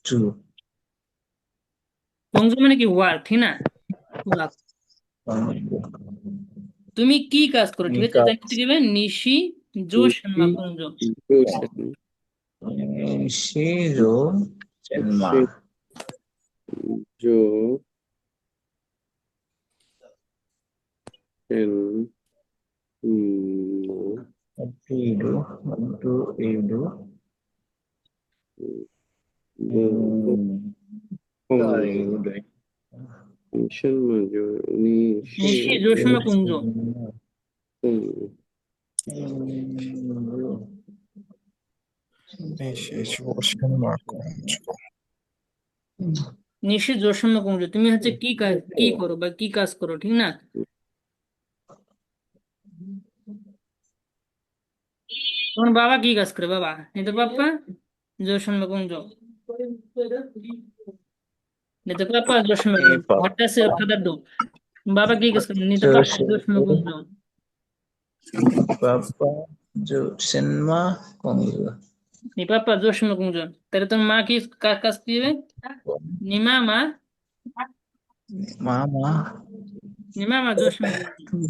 Two কংজ মানে কি work, ঠিক না? work। তুমি কি কাজ করো, ঠিক আছে? কাজ জানতে গেলে নিশি জোশানমা নিশি কংজ। জোসেন শিরো চেনমা সে জো সেন ইডু টু ইডু ইডু নিশান মাজো নিশি নিশি জোশানমা কংজ। নিশি জোশানমা কংজ, তুমি হচ্ছে কি করো বা কি কাজ করো, ঠিক না? তোমার বাবা কি কাজ করে? বাবা নিতে পাপ্পা জোশানমা কংজ। নিতে পাপ্পা জোশানমা কংজ, ঘরটা সে ফাদার দো। বাবা কি কাজ করে? নিতে পাপ্পা জোশানমা কংজ। Papa Senma Kongo নি পাপ্পা জোশানমা কংজ। তাহলে তোমার মা কি কাজ দিবে? নিমা মা, Mama নিমা মা জোশানমা কংজ।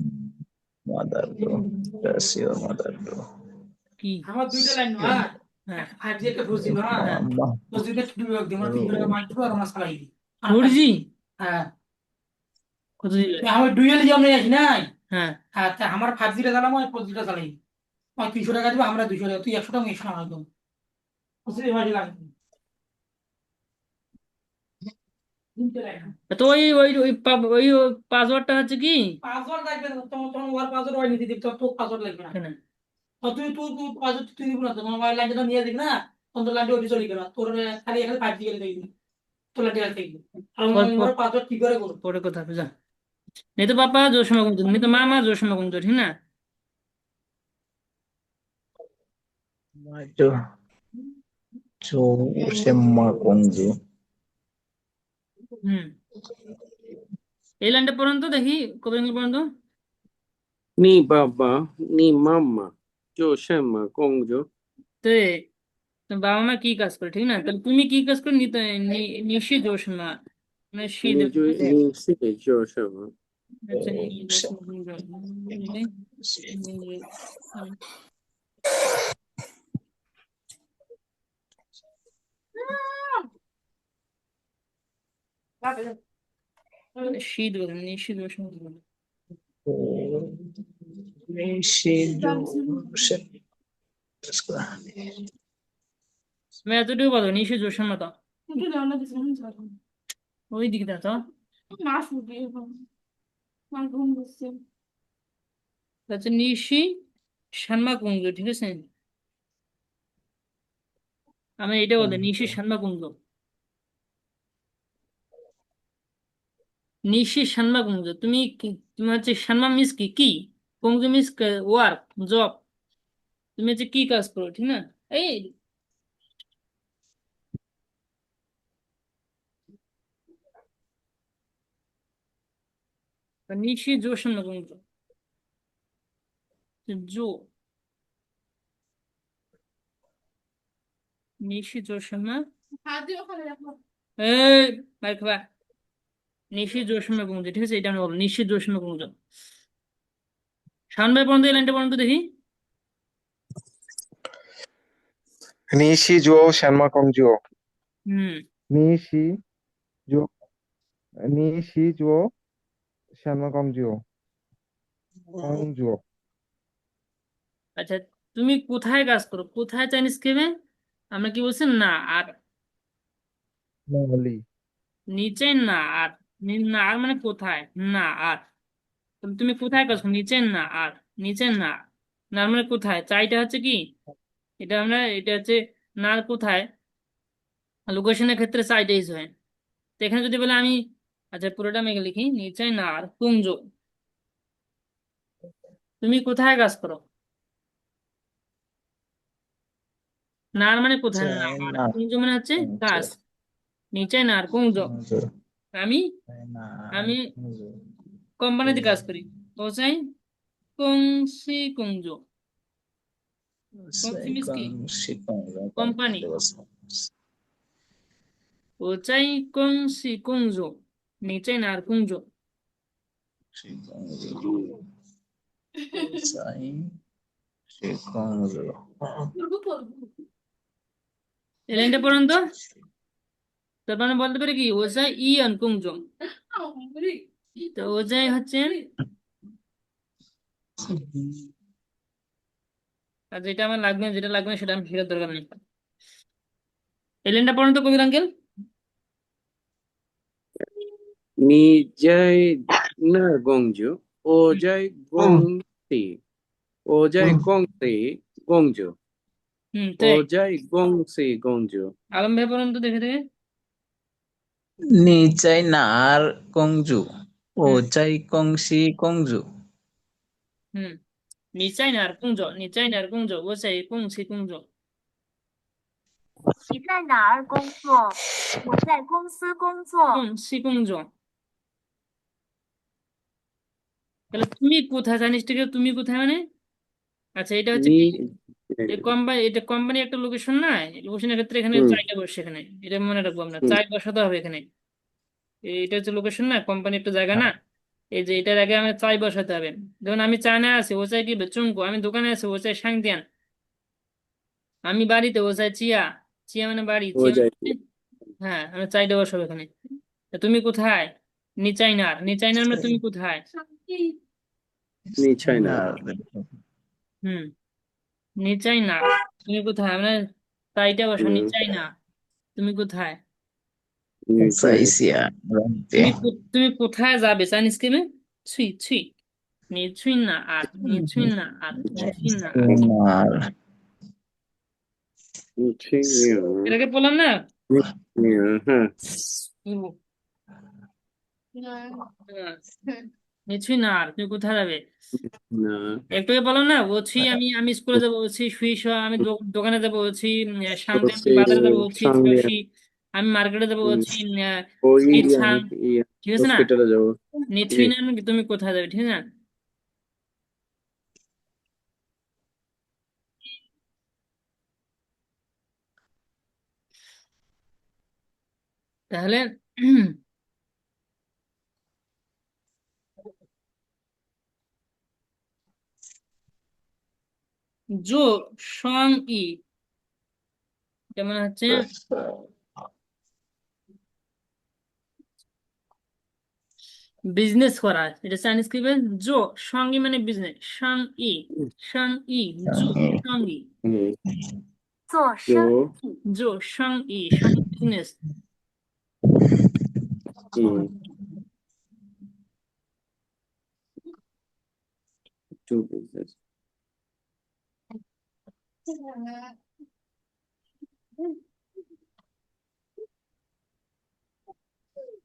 Mother do That's your mother do কি আমার দুইটা লাইন না। হ্যাঁ 5G একটা 4G না। হ্যাঁ Mama 4G তে ছুটি বিভাগ দিই, আমরা 3 টাকা do মাইক দিব আর আমরা চালাই দিই। 4G? হ্যাঁ কত দিলে? আমার ডুয়েল জাম নাই আসি নাই। হ্যাঁ হ্যাঁ, তা আমার 5G টা চালামো আর 4G টা চালাই। আমার 300 টাকা দিব, আমরা 200 টাকা, তুই 100 টাকা 100 টাকা দাও। বুঝলি ভাই লাগবে। তো ওই ওই ওই ওই পাসওয়ার্ডটা হচ্ছে কি? পাসওয়ার্ড লাগবে না, তোমার তোমার ওয়ার পাসওয়ার্ড ওই নিতে দিবি, তো পাসওয়ার্ড লাগবে না। কেন? তো তুই পাসওয়ার্ড তুই দিব না, তোমার মোবাইল লাইনটা নিয়ে দিবি না। তখন তো লাইনটা ওই চলে গেল, তোর খালি এখানে 5G গেলে দেখবি, তোর লাইনটা দেখবি। আর ওর পাসওয়ার্ড কি করে করব? পরে কথা হবে, যা। नहीं तो पापा जोश में गुंजो, नहीं तो मामा जोश में गुंजो, ठीक ना? Majo Senma Kongo হুম, এই লাইনটা পড়ুন তো দেখি, কবে পড়ুন তো। নি বাবা নি মাম্মা জোসেমা কংজো তো তো বাবা মা কি কাজ করে, ঠিক না? তাহলে তুমি কি কাজ করে? নিশি জোশ মা, মানে শি দেব, নিজো ঠিক আছে? নিসি জোসেমা আচ্ছা নিশি জোশ মা গুঞ্জো। শি দেব, নিশি জোশ মা গুঞ্জো। Shido তুমি এতটুকু বলো, নিশি জোশ মা তো ওই দিকে দাও তো। আচ্ছা নিশি শানমা কুঞ্জ, ঠিক আছে? আমি এটা বলতে নিশি শানমা কুঞ্জ, নিশি শানমা কুঞ্জ। তুমি হচ্ছে শানমা মিস কি কি, কুঞ্জ মিস ওয়ার্ক, জব। তুমি হচ্ছে কি কাজ করো, ঠিক না? এই নিশি জো শানমা কুঞ্জ, জো নিশি জো শানমা। এই ভাই খাবা, নিশি জো শানমা কুঞ্জ, ঠিক আছে? এটা আমি বলবো নিশি জো শানমা কুঞ্জ। শান ভাই পর্যন্ত এই লাইনটা পর্যন্ত দেখি। নিশিজো শ্যানমা কংজো হুম, নিশিজো নিশিজো শ্যানমা কংজো কংজো আচ্ছা তুমি কোথায় কাজ করো, কোথায় চাইনিজ খেবে? আমরা কি বলছি? না আর, নলি নিচে না আর। না আর মানে কোথায়, না আর। তুমি কোথায় কাজ করো? নিচে না আর, নিচে না। না মানে কোথায়, চাইটা হচ্ছে কি, এটা হচ্ছে না আর কোথায়, লোকেশনের ক্ষেত্রে চাইটা ইউজ হয়। তো এখানে যদি বলে আমি, আচ্ছা পুরোটা আমি লিখি, নিচে না আর কুঞ্জ, তুমি কোথায় কাজ করো? না আর মানে কোথায়, না আর China কুঞ্জ মানে হচ্ছে কাজ। Kongo নিচে না আর কুঞ্জ। আমি আমি কোম্পানিতে কাজ করি, তো চাই কংসি কুঞ্জ। কংসি মিস কি? Second Shikongo company. 我在恭喜公主，你在哪儿工作？是公主，在是公主， এই লাইনটা পড়ুন তো। তারপর আমি বলতে পারি কি ও চাই ইয়ান কুংজং। তো ও চাই হচ্ছে আর যেটা আমার লাগবে যেটা লাগবে না সেটা আমি শেখার দরকার নেই। এই লাইনটা পড়ুন তো কবির আঙ্কেল। নি যাই না গংজু ও যাই গংসি ও যাই গংসি গংজু ও তাই যাই গংসি গংজু আলম ভাই পড়ুন তো দেখে দেখে। 你在哪儿公主？我হুম在恭喜公主。 হুম你在哪儿工作？你在哪儿工作？我在恭喜工作。你在哪儿工作？我在公司工作。恭喜工作। তাহলে তুমি কোথায় জানিস থেকে তুমি কোথায় মানে? আচ্ছা এটা হচ্ছে নি কি এটা কোম্পানি একটা লোকেশন না, লোকেশনের ক্ষেত্রে এখানে হুম চাইটা বসে এখানে, এটা মনে রাখবো আমরা, হুম চাই বসাতে হবে এখানে। এটা হচ্ছে লোকেশন না, কোম্পানি একটা জায়গা না, এই যে এটার আগে আমার চাই বসাতে হবে। যেমন আমি চায়না আছি ও চাই কি চুঙ্কু, আমি দোকানে আছি ও চাই সাংদিয়ান, আমি বাড়িতে ও চাই চিয়া, চিয়া মানে বাড়ি, ও চিয়া যাই মানে হ্যাঁ আমি চাইটা বসাবো এখানে। তা তুমি কোথায়? নিচাইনার, নিচাইনার মানে তুমি কোথায়? নি চাইনা 哪儿的？ হুম নিচাইনার তুমি কোথায় মানে চাইটা বসা, হুম নিচাইনা তুমি কোথায়? নি 在 চাই 下软 তুমি 点。 তুমি কোথায় যাবে চাইনিজ কেমে? ছুই ছুই, নি ছুই না আর, নি ছুই না আর, নি ছুই না 在 আর। 哪儿？ নি ঠিক নিয়া এটাকে বললাম না। নিয়া হ্যাঁ নি ছুই না আর, তুমি কোথায় যাবে? না একটু আগে বললাম না বলছি আমি স্কুলে যাবো বলছি, শুই শোয়া আমি দোকানে যাবো বলছি, সাংতে আমি হচ্ছে বাজারে যাবো বলছি সঙ্গে ছুই, আমি মার্কেটে যাবো বলছি ওই ইচ্ছাং। ঠিক আছে না? হসপিটালে যাবো নি ছুই না মানে তুমি কোথায় যাবে, ঠিক আছে না? তাহলে জো সং ই, যেমন হচ্ছে বিজনেস করা, এটা চাইনিজ কি বলে? জো সঙ্গী মানে বিজনেস, সং ই, সং ই, জো সঙ্গী, 嗯，做生 有 意， জো সং ই, সং বিজনেস। 嗯，do business，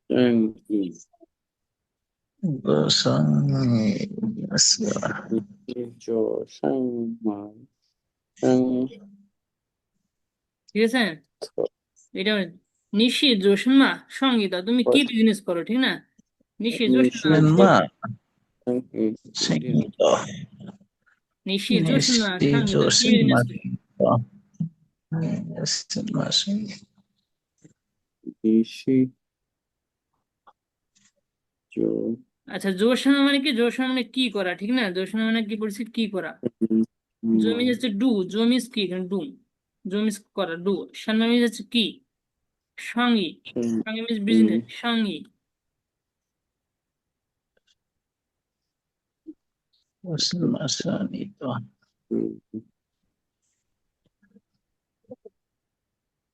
生意，不生意是吧？就上网上 ঠিক আছে? এটা নিশি জোসিমা সঙ্গীতা, তুমি কি বিজনেস করো, ঠিক না? নিশি 你 জোসিমা 是 什么 生意 生意的？ নিশি 你 জোসিমা 是 সঙ্গীতা 做 কি 什么 বিজনেস 的？什么生意？ 你是就 আচ্ছা জোসিমা মানে কি? জোসিমা মানে কি করা, ঠিক না? জোসিমা মানে কি বলছি, কি করা। জো মিন হচ্ছে ডু, জো মিন্স কি, এখানে ডু, জো মিন্স করা, ডু। শানমা মিন্স হচ্ছে কি, সঙ্গী, 生 সঙ্গী মিন্স বিজনেস, সঙ্গী। 我什么生意的？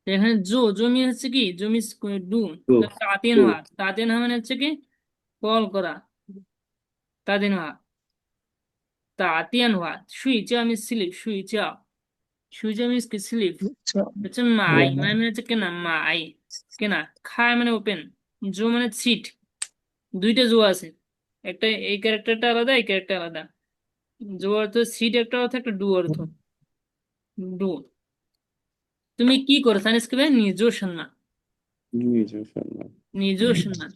এখানে জো, জো মিন হচ্ছে কি, জো মিন্স ডু। ডু, তাতেন ডু। হওয়া, তাতেন হওয়া মানে হচ্ছে কি কল করা, তাতেন হওয়া। 打电话，睡觉 means sleep，睡觉，睡觉 means sleep。 হচ্ছে মাই, মাই মানে হচ্ছে কেনা, মাই কেনা, খায় মানে ওপেন, জো মানে সিট, দুইটা জো আছে, একটা এই ক্যারেক্টারটা আলাদা, এই ক্যারেক্টার আলাদা। জো অর্থ সিট একটা অর্থ, একটা ডু অর্থ, ডু। তুমি কি করো সাইনিজ কে? নিজস্ব না, 你就什么？ নিজস্ব না।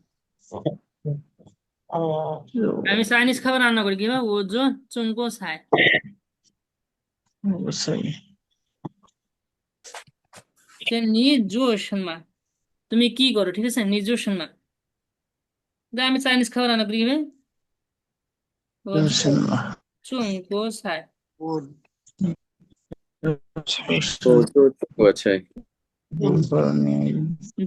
আমি চাইনিজ খাবার রান্না করি কিভাবে? ও জো চুঙ্কো খায়, 我生意。 সে নিজস্ব না। তুমি কি করো, ঠিক আছে, নিজস্ব না। আমি চাইনিজ খাবার রান্না করি কিভাবে? 做什么？中国菜。做什 ও 么？ তো中国菜 做你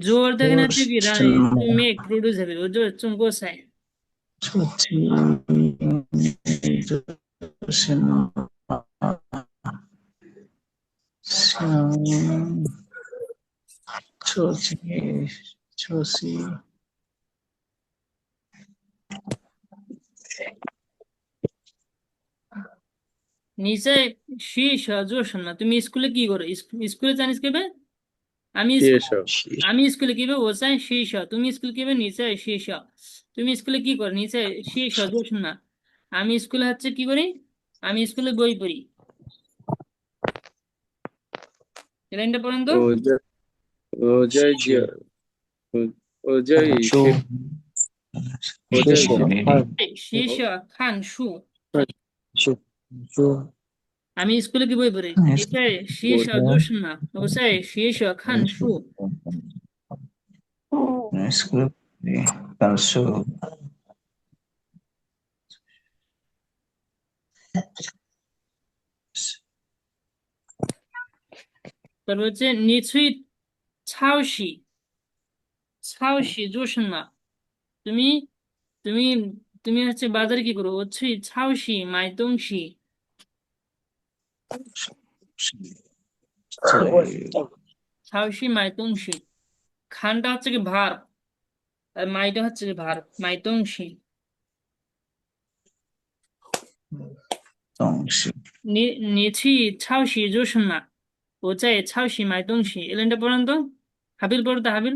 জোর দেখে না 做 হচ্ছে কি 什 রানী, 么？ তুমি মেয়ে প্রডিউস হবে, ও জোর চুঙ্কো চাই। 做什么？想做这做事。 নিচে শীর্ষ জোর না, তুমি স্কুলে কি করো? স্কুলে চাইনিজ কেবে? আমি 介绍 আমি স্কুলে কিভাবে? ও চাই শীর্ষ, তুমি স্কুলে কিভাবে? নিচে শীর্ষ। তুমি স্কুলে কি করো? নিচে শীর্ষ জোর না। আমি স্কুলে হচ্ছে কি করি? আমি স্কুলে বই পড়ি। এই লাইনটা পড়েন তো। 我在我我在学 就我在 শীর্ষ খান সু। 就 আমি স্কুলে কি বই পড়ি? নিচে শীর্ষ জোর না, ও চাই শীর্ষ খান সু। school 感受 তারপর হচ্ছে নিচুই ছাউসি। ছাউসি জোর না। তুমি তুমি তুমি হচ্ছে বাজারে কি করো? হচ্ছে ছাউসি মাই দংশি। 对 ছাউসি মাই দংশি। খানটা হচ্ছে কি ভার, আর মাইটা হচ্ছে কি ভার, মাই দংশি। 东西，你去超市做什么？我在超市买东西。এই লাইনটা পড়েন তো। হাবিল পড়ো তো, হাবিল।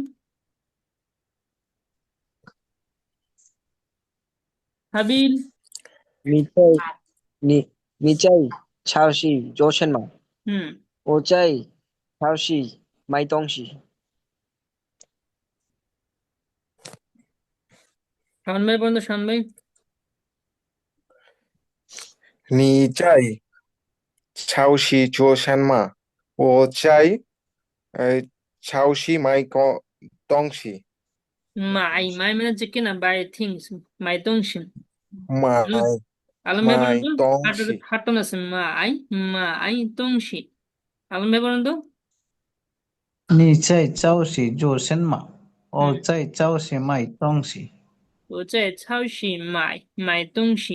হাবিল। 你在你在超市做什么？ হুম। 我在超市买东西。 শাওন ভাই পড়েন তো, শাওন ভাই। 你在超市做什么？我在超市东西，মাই মানে হচ্ছে কি না, বাই থিংস, মাই দংশি। 买 আলম ভাই পড়েন 买 তো। 东 হাটটা 西。 হাটন আছে, মাই দংশি। আলম ভাই পড়েন তো।你在超市做什么？我在超市买东西。我在超市买东西。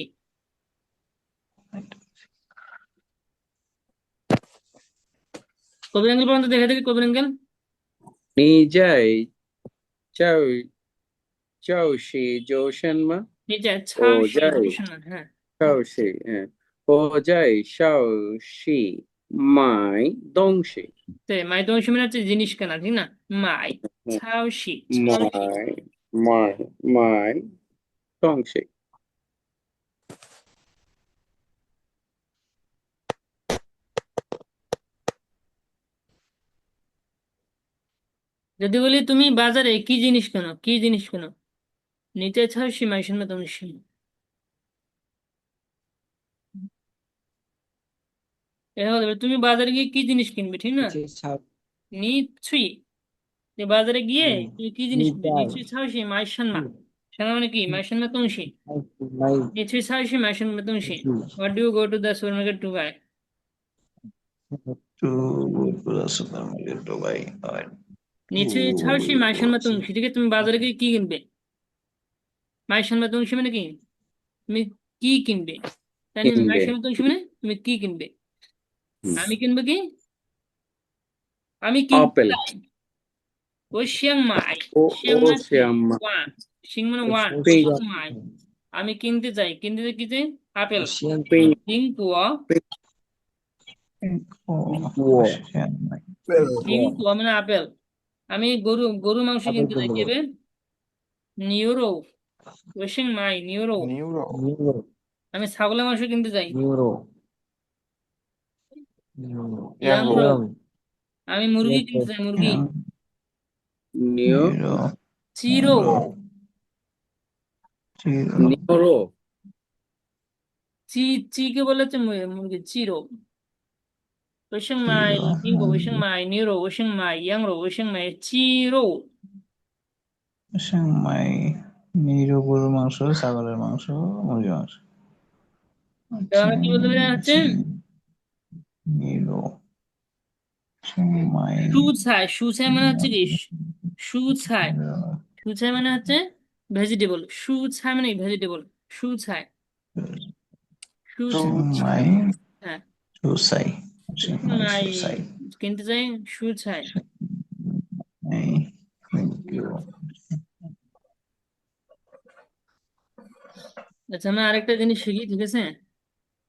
কবির আঙ্কেল পর্যন্ত দেখে দেখি, কবির আঙ্কেল। 你在教教室做什么？ 你在超市我在做什么？হ্যাঁ। 超市，我在超市买东西， 对，买东西মানে হচ্ছে জিনিস কেনা, ঠিক না? 买 超市 买东西。 যদি বলি তুমি বাজারে কি জিনিস কেনো, কি জিনিস কেনো? নিচে 超市买什么东西? এটা হলো তুমি বাজারে গিয়ে কি জিনিস কিনবে, ঠিক না? 你在超 নিশ্চয়ই যে বাজারে গিয়ে তুমি কি জিনিস 你 কিনবে? 在 নিশ্চয়ই 超市买什么? 什么মানে কি? 买什么东西? 超市买 নিশ্চয়ই 超市买什么东西? 东西。 What do you go to the supermarket to buy? 就不知道是哪个都来。 নিশ্চয়ই 超市买什么东西থেকে তুমি বাজারে গিয়ে কি কিনবে? 买什么东西মানে কি? তুমি কি কিনবে? তাই না? 买 কিনবে 什么东西মানে তুমি কি কিনবে? আমি কিনবো কি? আমি কিনতে আপেল চাই। 我想买 ও 想 ও মানে কি? 想买 ওয়ান, 想মানে ওয়ান, 冰 想买 আমি কিনতে চাই, কিনতে চাই কি চাই? আপেল। 先 冰 苹果 我想买 苹果মানে আপেল। আমি গরু মাংস কিনতে চাই, কি হবে? 牛肉 我想买牛肉。牛肉， 牛肉 আমি ছাগলের মাংস কিনতে চাই, 牛肉 ইয়াং 羊 রো 肉， 羊 আমি মুরগি কিনতে চাই, মুরগি। 牛 চিরো 牛肉 চিকে বলে হচ্ছে মুরগি, চিরো। 我想买苹果，我想买牛肉，我想买羊肉，我想买鸡肉。সিংমাই নিরো গরুর মাংস, ছাগলের মাংস, মুরগির মাংস। তাহলে কি বলতে পারি হচ্ছে নিরো সিংমাই সুছাই। সুছাই মানে হচ্ছে কি? সুছাই। সুছাই মানে হচ্ছে ভেজিটেবল। সুছাই মানে ভেজিটেবল। সুছাই। সুছাই। সিংমাই হ্যাঁ, সুসাই, সিংমাই নাই সুসাই। কিনতে চাই সুছাই। এই থ্যাংক ইউ। আচ্ছা, আমরা আরেকটা জিনিস শিখি, ঠিক আছে?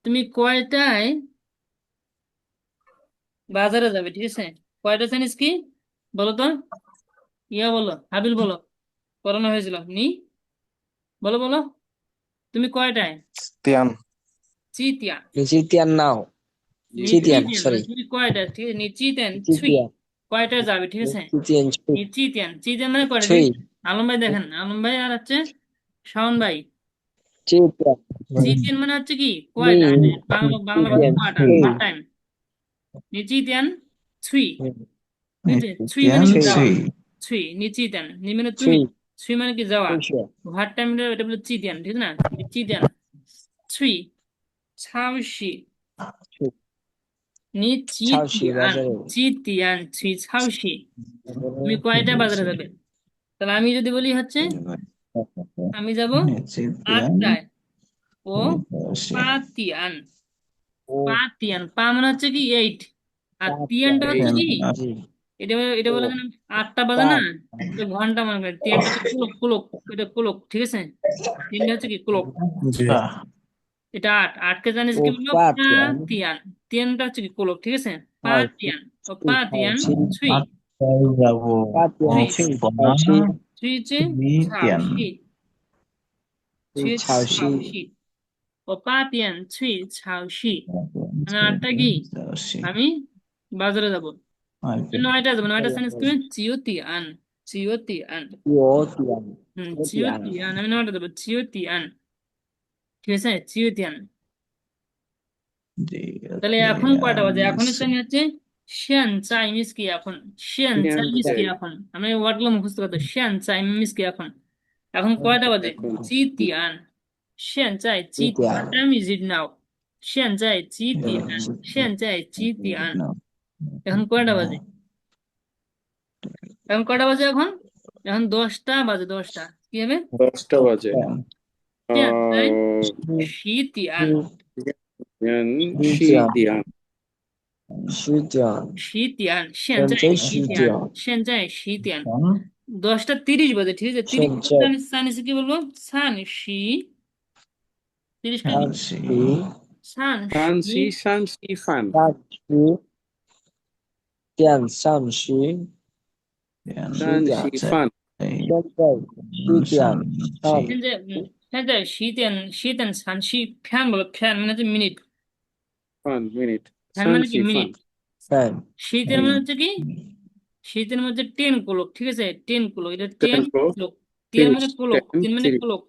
তুমি কয়টায় বাজারে যাবে, ঠিক আছে? কয়টা জানিস কি বলো তো? ইয়া বলো, হাবিল বলো। পড়ানো হয়েছিল নি, বলো বলো। তুমি কয়টায়? তিয়ান, চিতিয়া। Nititian now. Nititian, নিচিতেন sorry. তুমি কয়টা, ঠিক আছে? নিচিতেন থ্রি। Nititian. কয়টায় যাবে, ঠিক আছে? Nititian নিচিতেন চিতেন মানে কয়টা, ঠিক আছে? three. আলম ভাই দেখেন, আলম ভাই আর হচ্ছে শাওন ভাই। Nititian. চিতেন মানে হচ্ছে কি কয়টা, Me. বাংলা বাংলা ভাষায় Nititian কয়টা, three. What time. নিচিতেন থ্রি, ঠিক আছে? থ্রি মানে নিত্যন কি Three. যাওয়া। থ্রি। থ্রি নিচিতেন, নি মানে তুমি, Three. থ্রি মানে কি যাওয়া। Three sure. হোয়াট টাইম এটা বলে চিতেন, ঠিক না? চিতেন থ্রি। ছাউশি। Three. 你几 Chowshi 点 বাজারে। 几点去超市? তুমি কয়টা বাজারে যাবে? তাহলে আমি যদি বলি হচ্ছে আমি যাব নিত্যন 8টায়। ও দশে। 8点 ও 8点 পা মানে হচ্ছে কি 8, আর তিয়ানটা পাঁচটা। হচ্ছে কি জি। এটা এটা ও বলে যেন 8টা বাজে না, পাঁচ। তো ঘন্টা মনে করে তিয়ানটা হচ্ছে কুলক কুলক, এটা কুলক, ঠিক আছে? তিনটা হচ্ছে কি কুলক। বাহ, এটা 8, 8কে জানিস ও কি বলবো? পাঁচ। পা তিয়ান। তিয়ানটা হচ্ছে কি কুলক, ঠিক আছে? পা Chowshi. তিয়ান, তো পা তিয়ান Chowshi. ছুই। আটটায় যাবো। Three. Papian three. অপা Chowshi. 3 নিত্যন 炒系，去 Chowshi. 炒系。ও 8点 去炒系। আমি 8টা কি দশে। আমি বাজারে যাব। মার্কেট 9টায় যাবো। 9টা সাইন্স করবেন চিও তিয়ান। চিও তিয়ান। Yotian. Yotian. চিও তিয়ান আমি 9টা যাবো। চিও তিয়ান, ঠিক আছে? চিও তিয়ান। তাহলে এখন কয়টা বাজে? এখন হচ্ছে আমি হচ্ছে সেন চাই মিস কি এখন, সেন চাই মিস কি এখন, আমি ওয়ার্ডগুলো মুখস্থ করতে। সেন চাই মিস কি এখন, এখন কয়টা বাজে? এখন 几点 现在几点 Yotian. time is it now 现在几点现在几点 এখন কয়টা বাজে? এখন কয়টা বাজে এখন? এখন 10টা বাজে। 10টা কি হবে? 10টা বাজে। 现在 আহ, 10点 শি দিয়ান। Shijian. 10点现在现在10点10点现在10点 10টা 30 বাজে, ঠিক আছে? 30 现在সানিসে কি বলবো? সানসি 30টা কি? 三十 সানসি 山西饭。三十点30。点山西饭。现在10点三现在现在10点30 ফ্যান বলো। ফ্যান মানে হচ্ছে মিনিট। Fun minute. ফ্যান মানে কি 山西 মিনিট। 饭。三 শীতের মানে হচ্ছে কি? শীতের মধ্যে 10 কুলক, ঠিক আছে? 10 কুলক, এটা 10 টেম্পো কুলক। 10 30 মানে কুলক, 10 3 মানে 30। কুলক।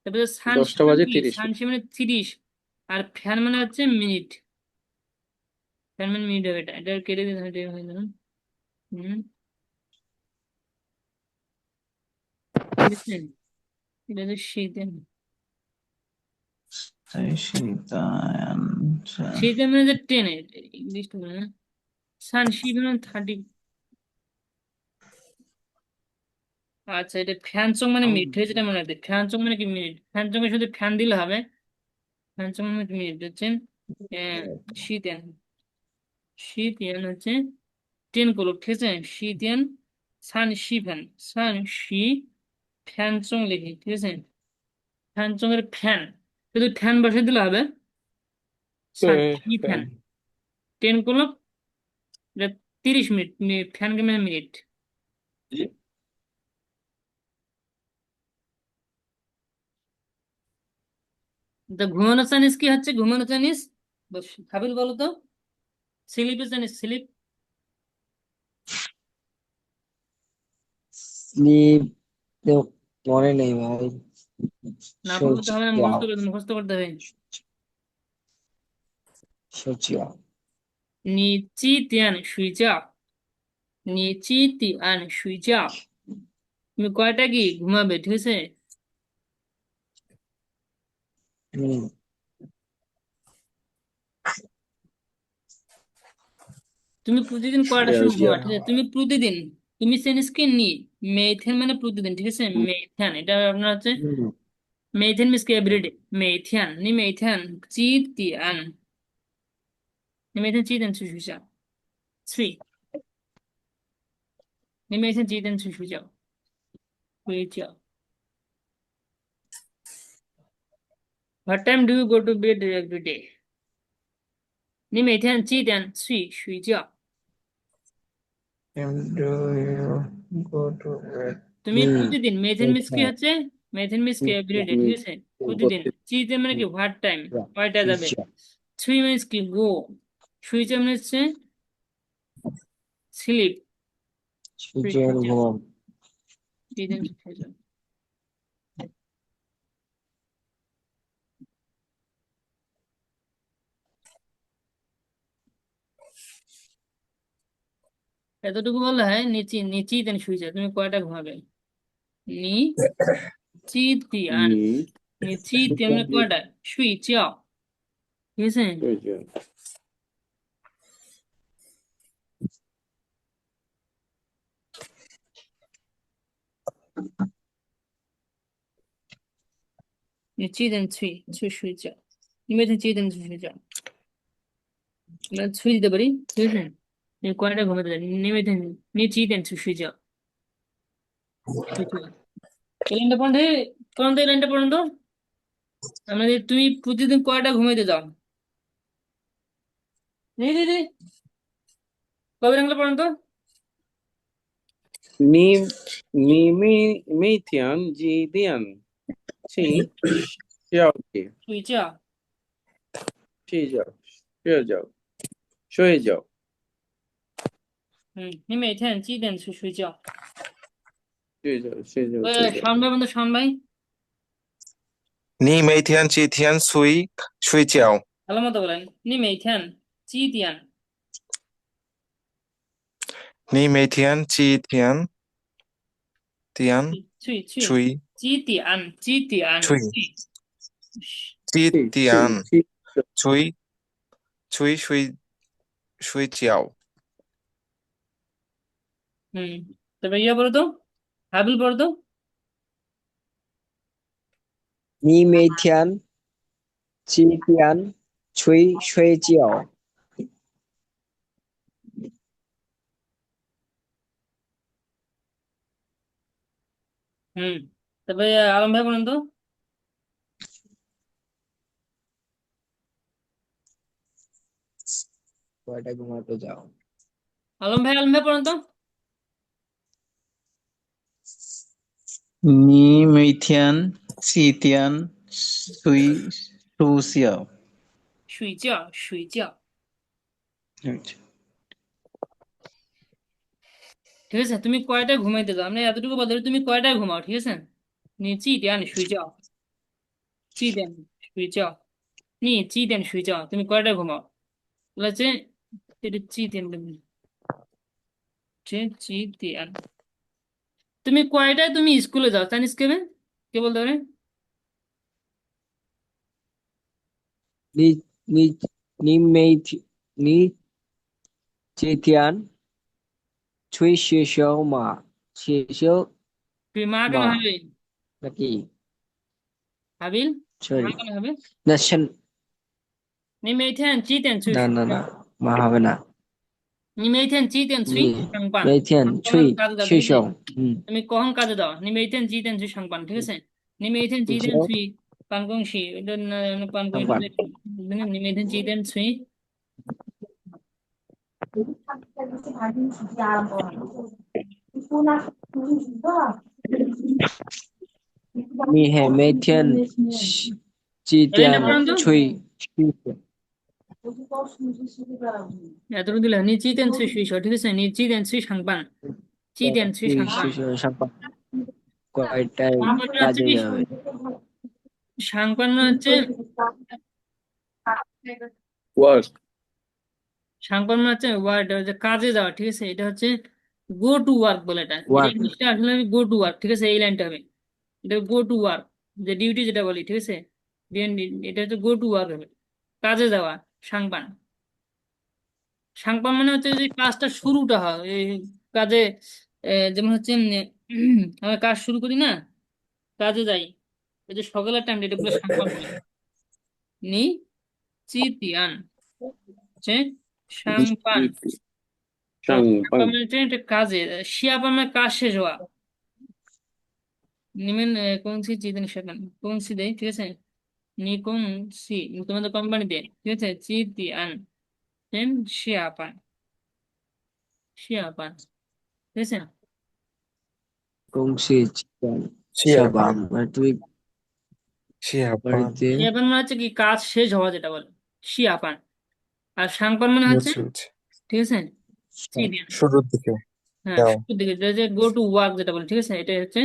তারপরে সানসি 10টা মানে বাজে কি? 30। সানসি মানে 30, আর ফ্যান মানে হচ্ছে মিনিট। ফ্যান মানে মিনিট হবে। এটা কেটে দিতে হবে, এটা হয়ে যাবে। হুম, বুঝছেন? এটা হচ্ছে শীতের। শীতের মানে হচ্ছে 10, ইংলিশটা বলে না। সানসি মানে 30। আচ্ছা, এটা ফ্যান চং মানে মিনিট হয়েছে, এটা মনে রাখবে। ফ্যান চং মানে কি মিনিট। ফ্যান চং এ শুধু ফ্যান দিলে হবে। ফ্যান চং মানে কি মিনিট হচ্ছে শীতেন। শীতেন হচ্ছে 10 কুলক, ঠিক আছে? শীতেন সানসি ফ্যান। সানসি ফ্যান চং লিখি, ঠিক আছে? ফ্যান চং এর ফ্যান শুধু ফ্যান বসে দিলে হবে। সানসি ফ্যান 10 কুলক, এটা 30 মিনিট। ফ্যান কে মানে মিনিট। তো ঘুমানো চাইনিজ কি হচ্ছে? ঘুমানো চাইনিজ হাবিল বলো তো। স্লিপে চাইনিজ, স্লিপ স্লিপ মনে নেই ভাই। না পড়লে তো হবে না, সূর্য মুখস্থ করতে হবে। সূর্য 你几点睡觉？你几点睡觉？ তুমি কয়টা কি ঘুমাবে, ঠিক আছে? হুম তুমি প্রতিদিন কয়টার যাও সময় ঘুমা, যাও ঠিক আছে? তুমি প্রতিদিন, তুমি সেন্সকে নি, মেথেন মানে প্রতিদিন, ঠিক আছে? মেথেন এটা আপনার হচ্ছে হুম মেথেন মিন্স কি এভরিডে। মেথেন নি মেথেন জি তিয়ান,你每天几点去学校？睡。你每天几点去睡觉？睡觉。What time do you go to bed every day？你每天几点睡觉？ And do you go to bed? তুমি হুম প্রতিদিন, মেথেন মিন্স কি আচ্ছা হচ্ছে, মেথেন মিন্স কি এভরিডে, তুমি ঠিক আছে? প্রতিদিন। চিতে মানে কি হোয়াট টাইম, কয়টা যাবে? আচ্ছা থ্রি মিন্স কি গো। সুইচা মানে হচ্ছে স্লিপ। সূর্যের ঘুম এতটুকু বলা হয় নিচি নিচি দেন সুইচা, তুমি কয়টা ঘুমাবে? নি চিতিয়ান, নি নি চিতিয়ান মানে কয়টা? শুই যাও, ঠিক আছে? হয়ে যাও你几点去睡觉？你每天几点去睡觉？那催দিতে পারি, ঠিক আছে?你কয়টা ঘুমাতে যান?你每天你几点去睡觉？睡觉。এই লাইনটা পড়ুন তো এই লাইনটা পড়ুন তো। আমাদের তুমি প্রতিদিন কয়টা ঘুমাইতে যাও? রে রে রে, কবে লাইনটা পড়ুন তো। নি নি মেথিয়ান জি দিয়ান ছি যাও কি 睡觉。睡觉睡觉睡觉你每天几点去睡觉？睡觉睡觉睡觉 শাওন ভাই বন্ধু, শাওন ভাই।你每天几点睡觉？ ভালো মতো বলেন। 你每天几点你每天几点去睡几点几去去点去睡睡觉？ তবে ইয়ে বলো তো, হাবিল বলো তো। 你每天几点睡觉？ হুম তবে আলম ভাই বলুন তো। কয়টা ঘুমাতে যাও? আলম ভাই বলুন তো। 你每天几点睡觉？睡觉。ঠিক আছে, তুমি কয়টায় ঘুমাইতে যাও? আমরা এতটুকু বলতে পারি তুমি কয়টায় ঘুমাও, ঠিক আছে? 你几点睡觉？几点睡觉？তুমি কয়টায় ঘুমাও? বলেছে এটা 几点 几点 তুমি কয়টায় তুমি স্কুলে যাও? জানিস কেবে, কে বলতে পারে? 你你你几点去学校嘛？学校তুই মা কেন嘛？হবে নাকি হাবিল? মা সরি কেন হবে? না 你每天几点去না睡觉？না না মা হবে না 你每天几点去你上班？每天কখন去 কাজে দাও, 学 ঠিক আছে? 校তুমি কখন কাজে দাও? 你每天几点去上班？ঠিক আছে? 你每天几学校点去办公室？এটা办公室上班你每天几点去？你每天几এই লাইনটা点পড়ুন তো।去学校？ এতটুকু দিলে 你几点去学校？ঠিক আছে? 你几点去上班？几点去去上班？学校上班কয়টায় সঙ্গপান হচ্ছে কাজে কি? যাবে? সঙ্গপান হচ্ছে, ওয়ার্ক সঙ্গপান হচ্ছে ওয়ার্ড, কাজে যাওয়া, ঠিক আছে? এটা হচ্ছে গো টু ওয়ার্ক বলে এটা এটা ওয়ার্ক ইংলিশটা আসলে আমি গো টু ওয়ার্ক, ঠিক আছে, এই লাইনটা হবে, এটা গো টু ওয়ার্ক, যে ডিউটি যেটা বলি, ঠিক আছে, এটা হচ্ছে গো টু ওয়ার্ক হবে, কাজে যাওয়া, সাংপান। সাংপান মানে হচ্ছে যে কাজটা শুরুটা হয় এই কাজে, যেমন হচ্ছে আমরা কাজ শুরু করি না, কাজে যাই, এই যে সকালের টাইমটা এটা বলে সাংপান বলে। নি চিতিয়ান হচ্ছে সাংপান। নিশ্চিত তো সাংবাং সাংপান মানে হচ্ছে একটা কাজে, শিয়াপান মানে কাজ শেষ হওয়া। নিমেন কোন সি চিতেন সেখান কোন সি দেয়, ঠিক আছে, নি কোন সি তোমাদের কোম্পানিতে, ঠিক আছে, চিতিয়ান দেন শিয়াপান, শিয়াপান, ঠিক আছে। কংসি চিকেন Siapan. সাবান মানে তুমি Siapan. বাড়িতে শিয়াপান মানে হচ্ছে কি কাজ শেষ হওয়া যেটা বলে শিয়াপান, আর সাংপান মানে হচ্ছে, বুঝছি বুঝছি ঠিক আছে, চিতিয়ান। শুরুর দিকে হ্যাঁ যাও শুরুর দিকে যে গো টু ওয়ার্ক যেটা বলে, ঠিক আছে, এটা হচ্ছে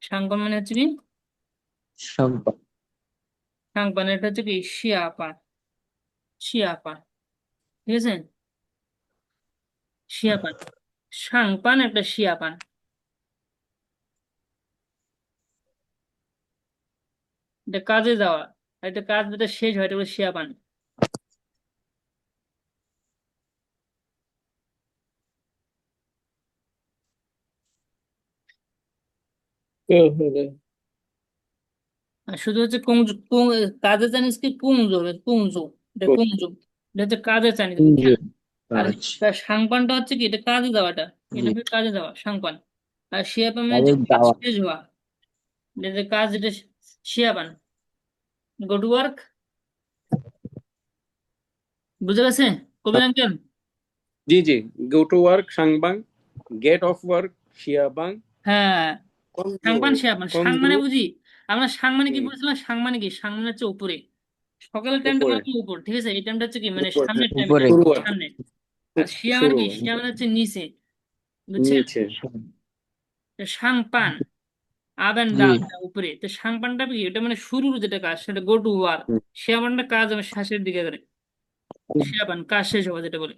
সাংপান মানে হচ্ছে কি, সাবান সাংপান এটা হচ্ছে কি শিয়াপান, শিয়াপান, ঠিক আছে, শিয়াপান, সাংপান একটা শিয়াপান, এটা কাজে যাওয়া, আর এটা কাজ যেটা শেষ হয় এটা হলো শিয়াপান। আর শুধু হচ্ছে কাজে চাইনিজ কি কুংজো, কুংজো, এটা কুংজো, এটা হচ্ছে কাজে চাইনিজ, কুঞ্জ বুঝছেন। আর কাজ তার সাংপানটা হচ্ছে কি এটা কাজে যাওয়াটা, এটা হচ্ছে কাজে যাওয়া সাংপান। আর শিয়াপান মানে যে তাদের কাজ যাওয়া শেষ হওয়া, এটা যে কাজ যেটা শিয়াপান, গো টু ওয়ার্ক, বুঝে গেছে কবির আঙ্কেল? জি জি গো টু ওয়ার্ক সাংবাং গেট অফ ওয়ার্ক শিয়াবাং হ্যাঁ কনজো সাংপান শিয়াপান, সাং কনজো মানে বুঝি আমরা সাং মানে কি বলেছিলাম, সাং মানে কি, সাং মানে হচ্ছে উপরে, সকালের টাইমটা উপরে মানে কি উপর, ঠিক আছে, এই টাইমটা হচ্ছে কি মানে উপর হ্যাঁ সামনের টাইম, উপরে শুরু আর সামনে। আর শিয়া মানে শুরু কি, শিয়া মানে হচ্ছে নিচে, বুঝছেন। নিচে সাংপান আপ এন্ড জি ডাউন উপরে, তো সাংপানটা কি এটা মানে শুরুর যেটা কাজ সেটা গো টু ওয়ার্ক, শিয়াপানটা কাজ আমি শেষের দিকে করে, শিয়াপান কাজ শেষ হওয়া যেটা বলে।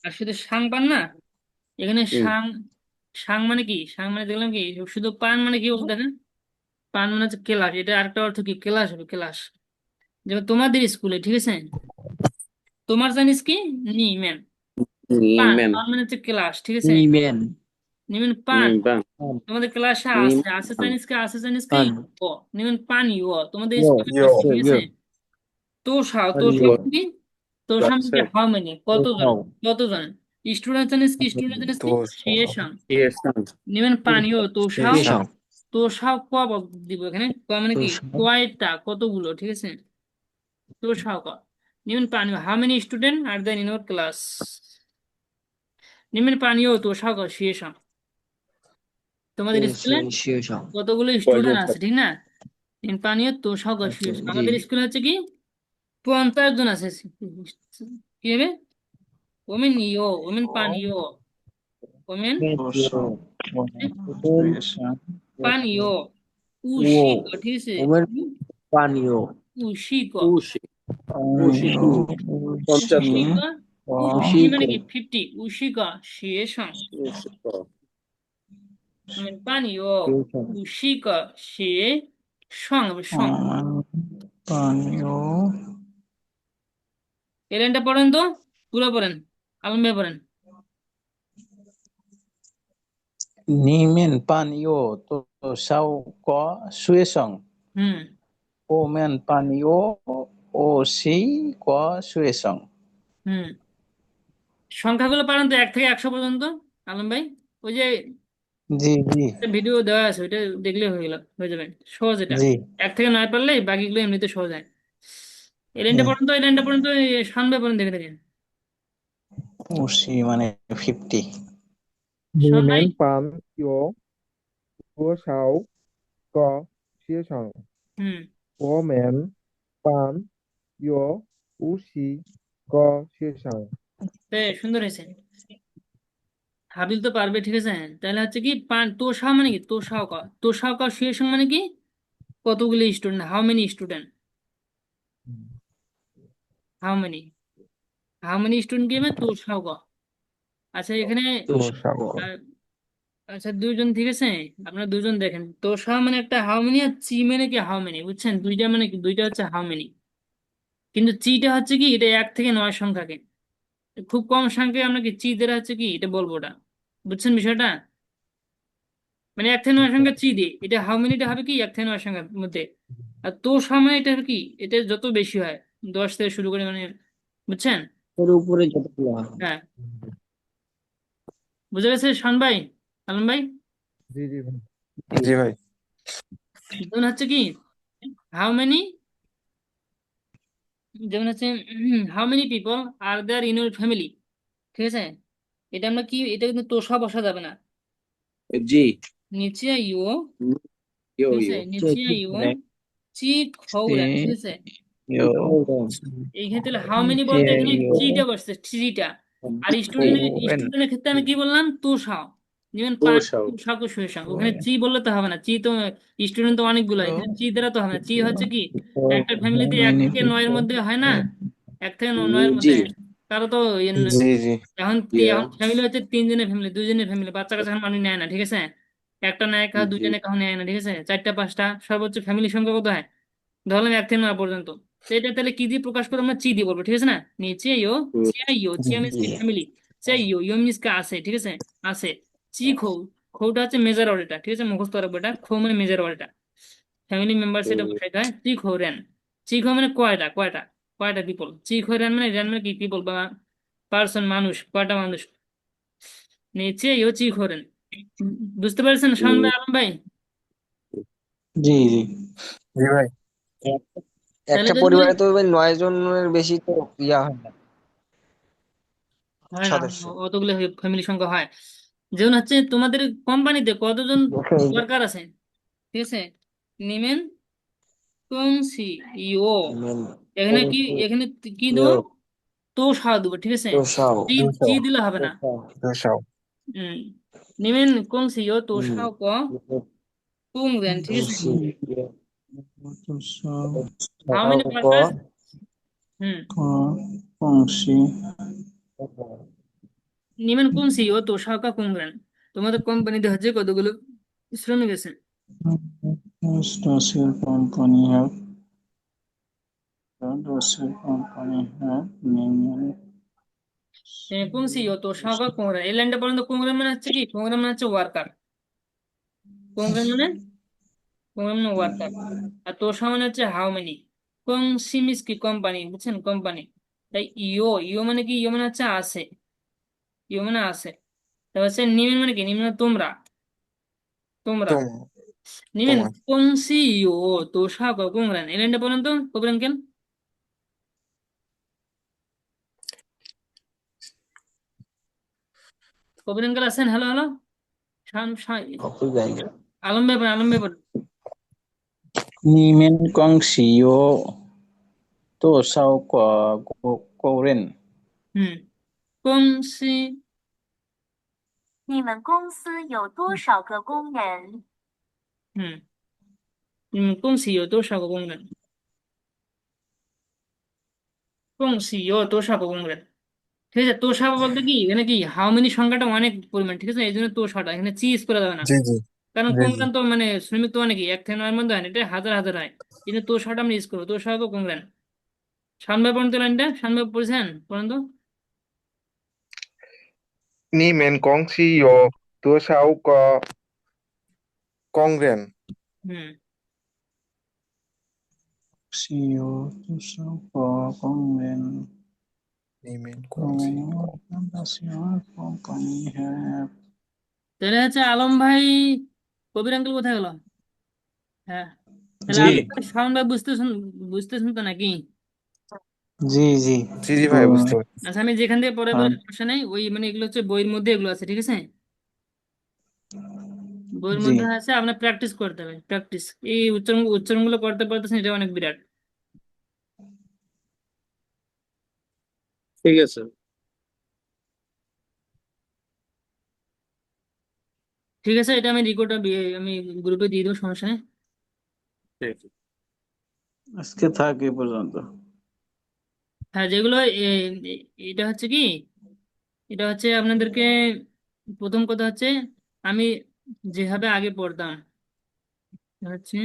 আর শুধু সাংপান না, এখানে হুম সাং, সাং মানে কি, সাং মানে দেখলাম কি শুধু পান মানে কি বলতে দেখেন, পান মানে হচ্ছে কেলাস, এটা আরেকটা অর্থ কি কেলাস হবে, কেলাস। যেমন তোমাদের স্কুলে, ঠিক আছে, তোমার জানিস কি নি ম্যান, পান নিমেন পান মানে হচ্ছে ক্লাস, ঠিক আছে, নিমেন নিমেন পান, নিবাং তোমাদের ক্লাসে আছে, আছে নিবাং জানিস কি, আছে জানিস কি পান ও, নিমেন পানি ও তোমাদের ইয়ো স্কুলে Yo. আছে, ঠিক ইয়ো আছে। তোষাও, পানীয় তোষাও কি, তোষাও আছে মানে হাউ মেনি কতজন, কোথাও কতজন, স্টুডেন্ট জানিস কি, স্টুডেন্ট জানিস কি Dos. সিয়েশন, ইয়েসাং নিমেন পানিও তোষাও, শেষ Station. তোষাও ক দিব এখানে, ক মানে কি কয়টা কতগুলো, ঠিক আছে, তোষাও ক, নিমেন পানিও how many student are there in your class, নিমেন পানিও তোষাও ক সিয়েশন, তোমাদের স্কুলে শেষ কতগুলো কয়জন স্টুডেন্ট আছে, ছাত্র ঠিক না, তিন পানীয় তো সকল জি আমাদের স্কুলে হচ্ছে কি 50 জন আছে, কি হবে, ওমেন ইও, ওমেন পানীয়, ওমেন Dos. পানীয়, ও উশি ঠিক আছে, ওমেন পানীয় উশি উশি উশি উশি 75 উশি মানে কি 50, উশি শেষং, উশি ওমেন পানীয়, উশি শে সং হবে সং। Paño. এই লাইনটা পড়েন তো, পুরো পড়েন, আলম ভাই পড়েন। Nimen paño. To sao có xuê sòng. Hmm Ô men paño. Ô si có xuê sòng. হুম সংখ্যাগুলো পারেন তো 1 থেকে 100 পর্যন্ত, আলম ভাই, ওই যে জি জি ভিডিও দেওয়া আছে ওইটা দেখলে হয়ে গেল, হয়ে যাবে, সহজ এটা। জি 1 থেকে 9 পারলে বাকিগুলো এমনিতে সহজ হয়। এই লাইনটা পর্যন্ত, এই লাইনটা পর্যন্ত শানবে পর্যন্ত দেখে দেখেন, উশি মানে 50 শোন ভাই। 你们班有多少个学生？হুম我们班有50个学生。সুন্দর হয়েছে, হাবিল তো পারবে, ঠিক আছে। তাহলে হচ্ছে কি তোষাও মানে কি, তোষাও কা শুয়েশন মানে কি কতগুলি student, how many student, how many, how many student কি হবে? তোষাও ক। আচ্ছা এখানে তোষাকো আহ, আচ্ছা দুইজন, ঠিক আছে, আপনারা দুজন দেখেন, তোষা মানে একটা হাউ মেনি, আর চি মানে কি হাউ মেনি, বুঝছেন? দুইটা মানে কি, দুইটা হচ্ছে হাউ মেনি, কিন্তু চিটা হচ্ছে কি, এটা 1 থেকে 9 সংখ্যাকে, খুব কম সংখ্যায় আমরা কি চি দ্বারা হচ্ছে কি এটা বলবো, ওটা বুঝছেন বিষয়টা? মানে 1 থেকে 9 সংখ্যা চি দিয়ে, এটা হাউ মেনিটা হবে কি 1 থেকে 9 সংখ্যার মধ্যে। আর তো সময় এটা হবে কি, এটা যত বেশি হয়, 10 থেকে শুরু করে, মানে বুঝছেন? এর উপরে যতগুলো হয় হ্যাঁ, বুঝে গেছে শান ভাই, আলম ভাই? জি জি ভাই জি ভাই যেমন হচ্ছে কি হাউ মেনি, যেমন হচ্ছে how many people are there in your family, ঠিক আছে? এটা আমরা কি, এটা কিন্তু তোষা বসা যাবে না, জি নিচে ইউ, ইউ ঠিক আছে, ইউ নিচে কি ইউ করে চি খৌরা, ঠিক আছে? ইউ কি এইখানে তাহলে হাউ মেনি চে বলতে এখানে ইউ চিটা বসছে, থ্রিটা। আর কোরেন স্টুডেন্টের ক্ষেত্রে আমি কি বললাম? তুষাও, যেমন পাঁচ তোষাও তুষাকু সুষাং, ওখানে কোরেন চি বললে তো হবে না, চি তো স্টুডেন্ট তো অনেকগুলো, ইউ এখানে চি দ্বারা তো হবে না। চি হচ্ছে কি একটা হাউ ফ্যামিলিতে এক মেনি থেকে নয়ের পিপল মধ্যে হয় না, 1 থেকে 9 এর মধ্যে জি হয়। কারো তো জি জি এখন ইয়া এখন ফ্যামিলি হচ্ছে 3 জনের ফ্যামিলি, 2 জনের ফ্যামিলি, বাচ্চা কাচ্চা এখন মানুষ নেয় না, ঠিক আছে? একটা নেয় কাউ, জি 2 জনে কাউ নেয় না, ঠিক আছে? 4টা 5টা সর্বোচ্চ ফ্যামিলি সংখ্যা কত হয়? ধরলাম 1 থেকে 9 পর্যন্ত। তো এটা তাহলে কি দিয়ে প্রকাশ করবো? আমরা চি দিয়ে বলবো, ঠিক আছে না? নিচে ইয়ো চিয়া ইয়ো, চিয়া মিনস কি ফ্যামিলি, চিয়া ইয়ো ইয়ো মিনস কি আছে, ঠিক আছে? আছে। চি খৌ, খৌটা হচ্ছে মেজর অর্ডারটা, ঠিক আছে, মুখস্থ রাখবো এটা, খৌ মানে মেজর অর্ডারটা, ফ্যামিলি মেম্বার সেটা বসাইতে হয়। চি খৌ রেন, চি খৌ মানে কয়টা, কয়টা, কয়টা পিপল। চি খৌ রেন মানে কি পিপল বা পার্সন, মানুষ, কয়টা মানুষ। নিচে ইয়ো চি খৌ রেন, বুঝতে পারছেন শাওন ভাই, আলম ভাই? জি জি জি ভাই এক- তাহলে একটা যদি বলি, পরিবারে তো ভাই 9 জনের বেশি তো ইয়া হয় না হয় না, সদস্য অতগুলো ফ্যামিলি সংখ্যা হয়। যেমন হচ্ছে তোমাদের কোম্পানিতে কতজন এই যে ওয়ার্কার আছে, ঠিক আছে? নিমেন কোন সি ইও, মেন এখানে কি, এখানে কি দেবো? তো সা দেবো, ঠিক আছে? তোষাও চি, চি তোষাও দিলে হবে না। তোষাও তোষাও হম, নিমেন কোন সি ইও তো হুম সা ক কুং দেন, ঠিক আছে? তুলসী তো সব হাউ তোষাও মেনি ক ওয়ার্কার? হুম, কংসি নিমেন কোন সি ইও তো সা কা কুং দেন। তোমাদের কোম্পানিতে হচ্ছে কতগুলো শ্রমিক আছে? Does your company have does your company have named কোন সি ইও তো সা কা কুং দেন, এই লাইনটা পর্যন্ত কুং দেন মানে হচ্ছে কি, কুং দেন মানে হচ্ছে ওয়ার্কার, কুং দেন মানে কোন ওয়ার্কার। আর তোর সামনে হচ্ছে হাউ মেনি, কোন সিমিস কি কোম্পানি, বুঝছেন? কোম্পানি। তাই ইও, ইও মানে কি, ইও মানে হচ্ছে আছে, ইও মানে আছে। তারপর হচ্ছে নিমেন মানে কি, নিমেন মানে তোমরা, তোমরা। তোম নিমেন তোমার কোন সি ইও তো সাক কোংরান, এই লাইনটা বলেন তো কবির আঙ্কেল, কবির আঙ্কেল আছেন? হ্যালো হ্যালো, অকুল জায়গা আলম ভাই বলেন, আলম ভাই বলেন। Nimen Kongshio To Sao Koren 公司，你们公司有多少个工人？嗯公司有多少个工人？公司有多少个工人？ঠিক আছে, তোষা বলতে কি এখানে কি হাউ মেনি সংখ্যাটা অনেক পরিমাণ, ঠিক আছে, এই জন্য তোষাটা এখানে চিজ করে দেবে না, জি জি কারণ জি জি কোংরান তো মানে শ্রমিক তো অনেকই, 1 থেকে 9 মধ্যে হয় না, এটা হাজার হাজার হয়, কিন্তু তোষাটা আমরা ইউজ করবো, তোষা তো কোংরান। শানভাই পর্যন্ত লাইনটা, শানভাই পড়েছেন পর্যন্ত? ni men kong si yo tua sao có con rèn hmm, Shio To Sao Koren ni men kong si có How does your company have তাহলে হচ্ছে আলম ভাই, কবির আঙ্কেল কোথায় গেল? হ্যাঁ, তাহলে জি আলম ভাই শাওন ভাই বুঝতেছেন, বুঝতেছেন তো নাকি? জি জি জি জি ভাই বুঝতে পারছি আচ্ছা আমি যেখান থেকে পড়াই বলে হ্যাঁ সমস্যা নেই, ওই মানে এগুলো হচ্ছে বইয়ের মধ্যে এগুলো আছে, ঠিক আছে? বইয়ের জি মধ্যে আছে, আপনার প্র্যাকটিস করতে হবে, প্র্যাকটিস। এই উচ্চারণগুলো করতে পারতেছেন, এটা অনেক বিরাট। ঠিক আছে ঠিক আছে, এটা আমি রেকর্ড, আমি গ্রুপে দিয়ে দেবো, সমস্যা নেই। ঠিক আছে আজকে থাক এই পর্যন্ত হ্যাঁ, যেগুলো এটা হচ্ছে কি, এটা হচ্ছে আপনাদেরকে প্রথম কথা হচ্ছে আমি যেভাবে আগে পড়তাম, এটা হচ্ছে